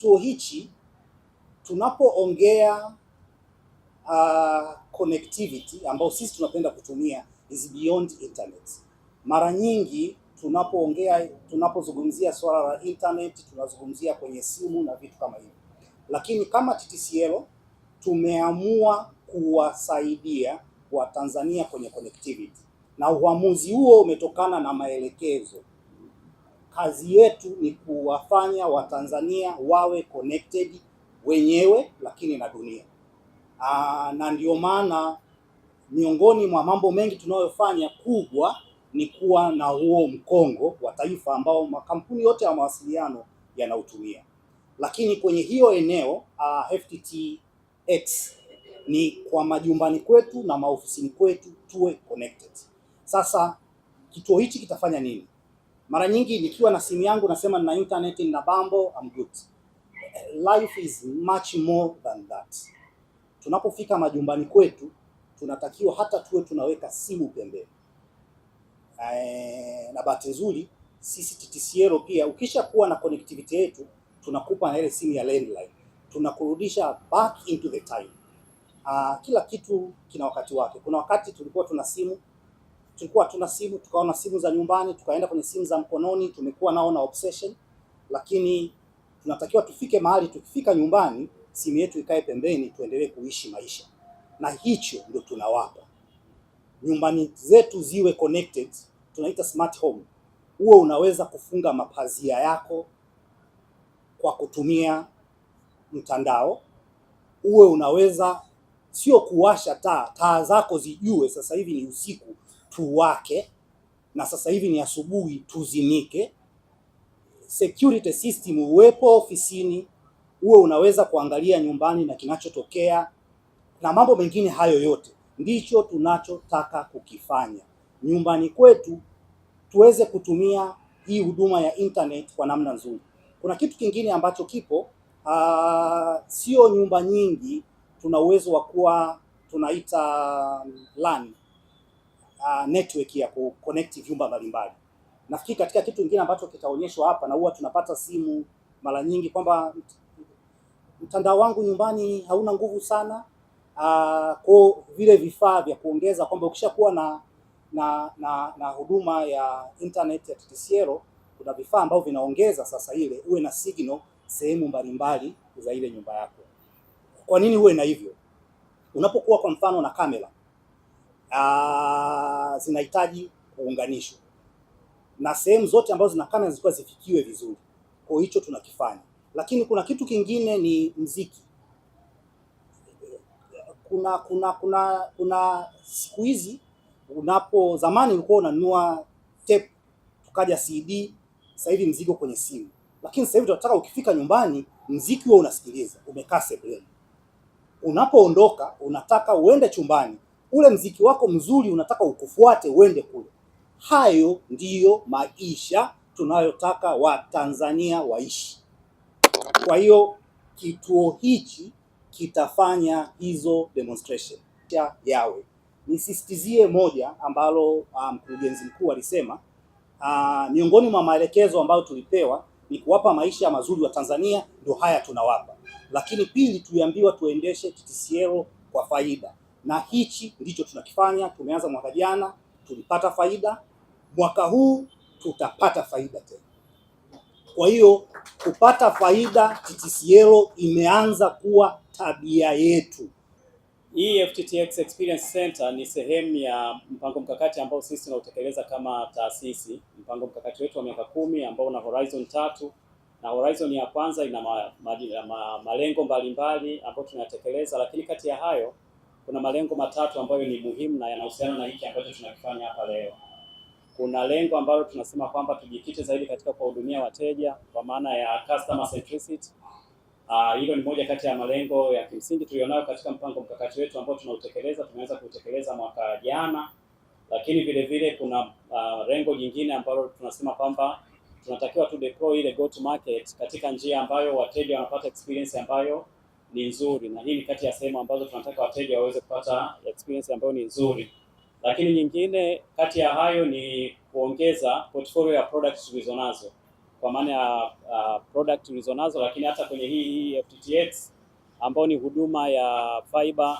Kituo hichi tunapoongea connectivity ambayo sisi tunapenda kutumia is beyond internet. Mara nyingi tunapozungumzia swala la internet tunazungumzia kwenye simu na vitu kama hivyo, lakini kama TTCL tumeamua kuwasaidia Watanzania kwenye connectivity, na uamuzi huo umetokana na maelekezo. Kazi yetu ni kuwafanya Watanzania wawe connected wenyewe, lakini na dunia. Na ndio maana miongoni mwa mambo mengi tunayofanya kubwa ni kuwa na huo mkongo wa taifa ambao makampuni yote ya mawasiliano yanautumia. Lakini kwenye hiyo eneo FTTX ni kwa majumbani kwetu na maofisini kwetu tuwe connected. Sasa kituo hichi kitafanya nini? Mara nyingi nikiwa na simu yangu nasema na internet na bambo, I'm good. Life is much more than that. Tunapofika majumbani kwetu tunatakiwa hata tuwe tunaweka simu pembeni. Na bahati nzuri sisi TTCL pia ukisha kuwa na connectivity yetu tunakupa na ile simu ya landline, tunakurudisha back into the time. Kila kitu kina wakati wake. Kuna wakati tulikuwa tuna simu tukaona simu za nyumbani, tukaenda kwenye simu za mkononi, tumekuwa nao na obsession, lakini tunatakiwa tufike mahali tukifika nyumbani simu yetu ikae pembeni, tuendelee kuishi maisha, na hicho ndio tunawapa. Nyumbani zetu ziwe connected, tunaita smart home. Uwe unaweza kufunga mapazia yako kwa kutumia mtandao, uwe unaweza sio kuwasha taa zako zijue sasa hivi ni usiku tuwake, na sasa hivi ni asubuhi tuzimike. Security system uwepo ofisini, uwe unaweza kuangalia nyumbani na kinachotokea na mambo mengine hayo yote. Ndicho tunachotaka kukifanya nyumbani kwetu, tuweze kutumia hii huduma ya internet kwa namna nzuri. Kuna kitu kingine ambacho kipo, sio nyumba nyingi tuna uwezo wa kuwa tunaita LAN, network ya kuconnect vyumba mbalimbali. Nafikiri katika kitu kingine ambacho kitaonyeshwa hapa, na huwa tunapata simu mara nyingi kwamba mtandao wangu nyumbani hauna nguvu sana, kwa vile vifaa vya kuongeza kwamba ukishakuwa na huduma ya internet ya TTCL kuna vifaa ambavyo vinaongeza sasa ile uwe na signal sehemu mbalimbali za ile nyumba yako. Kwa nini uwe na hivyo? Unapokuwa kwa mfano na kamera zinahitaji kuunganishwa na sehemu zote ambazo zina kamera zilikuwa zifikiwe vizuri. Kwa hicho tunakifanya. Lakini kuna kitu kingine ni muziki. Kuna siku hizi zamani ulikuwa unanunua tape tukaja CD, sasa hivi mzigo kwenye simu. Lakini sasa hivi tunataka ukifika nyumbani muziki wewe unasikiliza umekaa sebuleni. Unapoondoka unataka uende chumbani, ule mziki wako mzuri unataka ukufuate uende kule. Hayo ndiyo maisha tunayotaka Watanzania waishi. Kwa hiyo kituo hichi kitafanya hizo demonstration yawe. Nisisitizie moja ambalo mkurugenzi mkuu alisema, miongoni mwa maelekezo ambayo tulipewa ni kuwapa maisha mazuri wa Tanzania, ndio haya tunawapa. Lakini pili, tuliambiwa tuendeshe TTCL kwa faida, na hichi ndicho tunakifanya. Tumeanza mwaka jana, tulipata faida, mwaka huu tutapata faida tena. Kwa hiyo kupata faida, TTCL imeanza kuwa tabia yetu. Hii FTTX Experience Center ni sehemu ya mpango mkakati ambao sisi tunautekeleza kama taasisi. Mpango mkakati wetu wa miaka 10 ambao una horizon 3, na horizon ya kwanza ina malengo mbalimbali ambayo tunatekeleza, lakini kati ya hayo kuna malengo matatu ambayo ni muhimu na yanahusiana na hiki ambacho tunakifanya hapa leo. Kuna lengo ambalo tunasema kwamba tujikite zaidi katika kuwahudumia wateja kwa maana ya customer centricity. Hilo ni moja kati ya malengo ya kimsingi tulionayo katika mpango mkakati wetu ambao tunautekeleza. Tumeanza kutekeleza mwaka jana, lakini vile vile kuna lengo jingine ambalo tunasema kwamba tunatakiwa tu deploy ile go to market katika njia ambayo wateja wanapata experience ambayo ni nzuri, na hii ni kati ya sehemu ambazo tunataka wateja waweze kupata experience ambayo ni nzuri. Lakini nyingine kati ya hayo ni kuongeza portfolio ya products tulizonazo. kwa maana ya product tulizonazo, lakini hata kwenye hii FTTX ambao ni huduma ya fiber